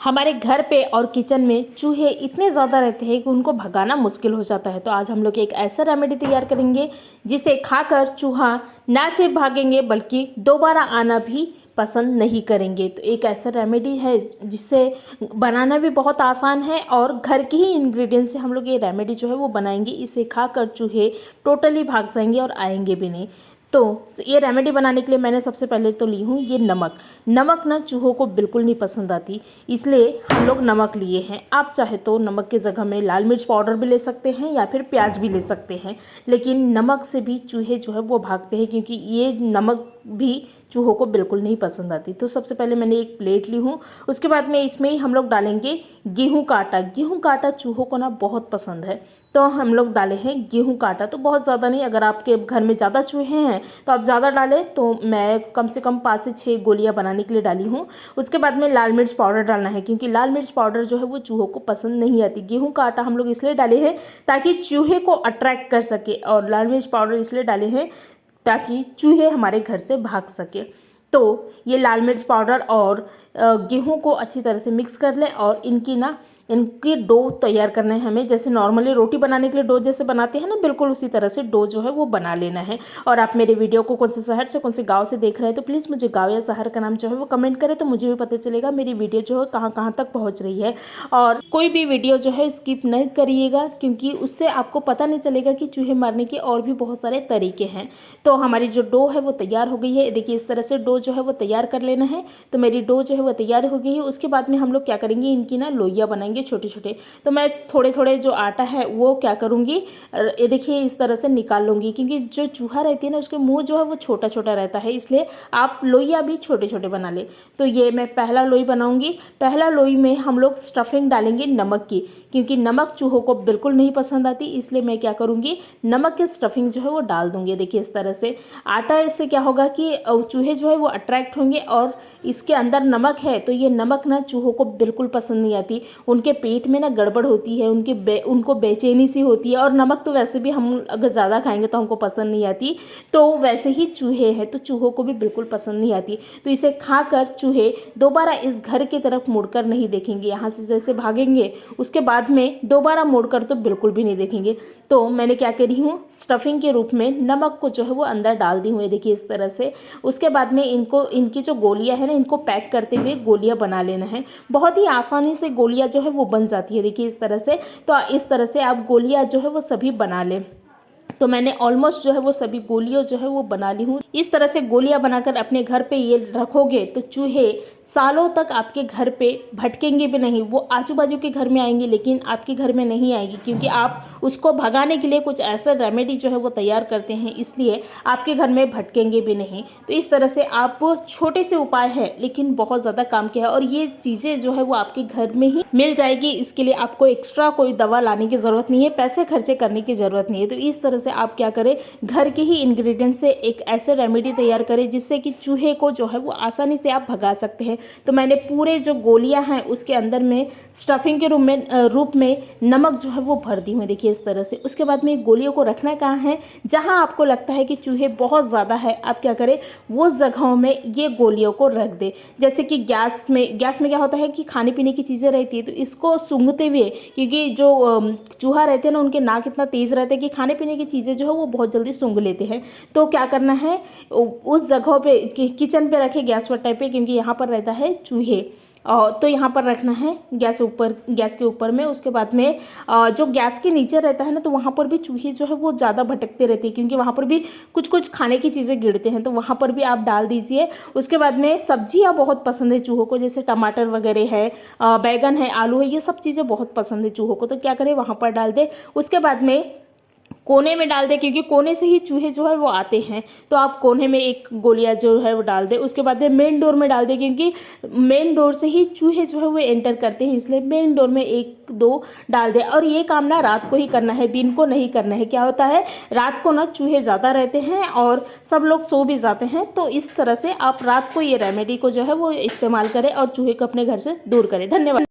हमारे घर पे और किचन में चूहे इतने ज़्यादा रहते हैं कि उनको भगाना मुश्किल हो जाता है। तो आज हम लोग एक ऐसा रेमेडी तैयार करेंगे जिसे खाकर चूहा ना सिर्फ भागेंगे बल्कि दोबारा आना भी पसंद नहीं करेंगे। तो एक ऐसा रेमेडी है जिसे बनाना भी बहुत आसान है और घर के ही इंग्रेडिएंट से हम लोग ये रेमेडी जो है वो बनाएंगे। इसे खाकर चूहे टोटली भाग जाएंगे और आएंगे भी नहीं। तो ये रेमेडी बनाने के लिए मैंने सबसे पहले तो ली हूँ ये नमक ना चूहों को बिल्कुल नहीं पसंद आती, इसलिए हम लोग नमक लिए हैं। आप चाहे तो नमक की जगह में लाल मिर्च पाउडर भी ले सकते हैं या फिर प्याज भी ले सकते हैं, लेकिन नमक से भी चूहे जो है वो भागते हैं क्योंकि ये नमक भी चूहों को बिल्कुल नहीं पसंद आती। तो सबसे पहले मैंने एक प्लेट ली हूँ, उसके बाद में इसमें ही हम लोग डालेंगे गेहूं का आटा। गेहूं का आटा चूहों को ना बहुत पसंद है, तो हम लोग डाले हैं गेहूं का आटा। तो बहुत ज़्यादा नहीं, अगर आपके घर में ज़्यादा चूहे हैं तो आप ज़्यादा डालें। तो मैं कम से कम 5 से 6 गोलियां बनाने के लिए डाली हूँ। उसके बाद में लाल मिर्च पाउडर डालना है क्योंकि लाल मिर्च पाउडर जो है वो चूहों को पसंद नहीं आती। गेहूं का आटा हम लोग इसलिए डाले हैं ताकि चूहे को अट्रैक्ट कर सके, और लाल मिर्च पाउडर इसलिए डाले हैं ताकि चूहे हमारे घर से भाग सके। तो ये लाल मिर्च पाउडर और गेहूं को अच्छी तरह से मिक्स कर लें और इनकी डो तैयार करना है हमें। जैसे नॉर्मली रोटी बनाने के लिए डो जैसे बनाते हैं ना, बिल्कुल उसी तरह से डो जो है वो बना लेना है। और आप मेरे वीडियो को कौन से शहर से कौन से गांव से देख रहे हैं तो प्लीज़ मुझे गांव या शहर का नाम जो है वो कमेंट करें, तो मुझे भी पता चलेगा मेरी वीडियो जो है कहाँ कहाँ तक पहुँच रही है। और कोई भी वीडियो जो है स्किप नहीं करिएगा क्योंकि उससे आपको पता नहीं चलेगा कि चूहे मारने के और भी बहुत सारे तरीके हैं। तो हमारी जो डो है वो तैयार हो गई है। देखिए इस तरह से डो जो है वो तैयार कर लेना है। तो मेरी डो जो है वो तैयार हो गई है। उसके बाद में हम लोग क्या करेंगे, इनकी ना लोइयाँ बनाएंगे छोटे छोटे। तो मैं थोड़े थोड़े जो आटा है वो क्या करूँगी, ये देखिए इस तरह से निकाल लूँगी क्योंकि जो चूहा रहती है ना उसके मुंह जो है वो छोटा छोटा रहता है, इसलिए आप लोइयाँ भी छोटे छोटे बना ले। तो ये मैं पहला लोई बनाऊँगी। पहला लोई में हम लोग स्टफिंग डालेंगे नमक की, क्योंकि नमक चूहों को बिल्कुल नहीं पसंद आती, इसलिए मैं क्या करूँगी नमक की स्टफिंग जो है वो डाल दूँगी। देखिए इस तरह से आटा, इससे क्या होगा कि चूहे जो है वो अट्रैक्ट होंगे, और इसके अंदर नमक है तो ये नमक ना चूहों को बिल्कुल पसंद नहीं आती। उनके पेट में ना गड़बड़ होती है, उनको बेचैनी सी होती है, और नमक तो वैसे भी हम अगर ज़्यादा खाएंगे तो हमको पसंद नहीं आती। तो वैसे ही चूहे हैं तो चूहों को भी बिल्कुल पसंद नहीं आती। तो इसे खाकर चूहे दोबारा इस घर की तरफ मुड़कर नहीं देखेंगे। यहाँ से जैसे भागेंगे उसके बाद में दोबारा मुड़कर तो बिल्कुल भी नहीं देखेंगे। तो मैंने क्या करी हूँ, स्टफिंग के रूप में नमक को जो है वो अंदर डाल दी हूँ। देखिए इस तरह से। उसके बाद में इनकी जो गोलियाँ हैं ना, इनको पैक करते हुए गोलियाँ बना लेना है। बहुत ही आसानी से गोलियाँ जो है वो बन जाती है। देखिए इस तरह से। तो इस तरह से आप गोलियां जो है वो सभी बना लें। तो मैंने ऑलमोस्ट जो है वो सभी गोलियां जो है वो बना ली हूँ। इस तरह से गोलियां बनाकर अपने घर पे ये रखोगे तो चूहे सालों तक आपके घर पे भटकेंगे भी नहीं। वो आजू बाजू के घर में आएंगे लेकिन आपके घर में नहीं आएगी, क्योंकि आप उसको भगाने के लिए कुछ ऐसा रेमेडी जो है वो तैयार करते हैं, इसलिए आपके घर में भटकेंगे भी नहीं। तो इस तरह से आप छोटे से उपाय है लेकिन बहुत ज़्यादा काम के है, और ये चीज़ें जो है वो आपके घर में ही मिल जाएगी। इसके लिए आपको एक्स्ट्रा कोई दवा लाने की ज़रूरत नहीं है, पैसे खर्चे करने की ज़रूरत नहीं है। तो इस तरह से आप क्या करें, घर के ही इंग्रेडिएंट से एक ऐसे रेमेडी तैयार करें जिससे कि चूहे को जो है वो आसानी से आप भगा सकते हैं। तो मैंने पूरे जो गोलियां हैं उसके अंदर में स्टफिंग के रूप में नमक जो है वो भर दी हुई। देखिए इस तरह से। उसके बाद में गोलियों को रखना कहाँ है, जहां आपको लगता है कि चूहे बहुत ज़्यादा है, आप क्या करें वो जगहों में ये गोलियों को रख दे। जैसे कि गैस में क्या होता है कि खाने पीने की चीज़ें रहती है, तो इसको सूंघते हुए, क्योंकि जो चूहा रहते हैं ना उनके नाक इतना तेज़ रहता है कि खाने पीने की चीज़ें जो है वो बहुत जल्दी सूंघ लेते हैं। तो क्या करना है, उस जगहों पे किचन पे रखे गैस वट्टे पे, क्योंकि यहाँ पर रहता है चूहे, तो यहाँ पर रखना है गैस के ऊपर में। उसके बाद में जो गैस के नीचे रहता है ना, तो वहाँ पर भी चूहे जो है वो ज़्यादा भटकते रहते हैं, क्योंकि वहाँ पर भी कुछ कुछ खाने की चीज़ें गिरते हैं, तो वहाँ पर भी आप डाल दीजिए। उसके बाद में सब्जियाँ बहुत पसंद है चूहों को, जैसे टमाटर वगैरह है, बैगन है, आलू है, ये सब चीज़ें बहुत पसंद है चूहों को। तो क्या करें वहाँ पर डाल दे। उसके बाद में कोने में डाल दे, क्योंकि कोने से ही चूहे जो है वो आते हैं, तो आप कोने में एक गोलियां जो है वो डाल दे। उसके बाद में मेन डोर में डाल दे, क्योंकि मेन डोर से ही चूहे जो है वो एंटर करते हैं, इसलिए मेन डोर में 1-2 डाल दे। और ये काम ना रात को ही करना है, दिन को नहीं करना है। क्या होता है, रात को ना चूहे ज़्यादा रहते हैं और सब लोग सो भी जाते हैं। तो इस तरह से आप रात को ये रेमेडी को जो है वो इस्तेमाल करें और चूहे को अपने घर से दूर करें। धन्यवाद।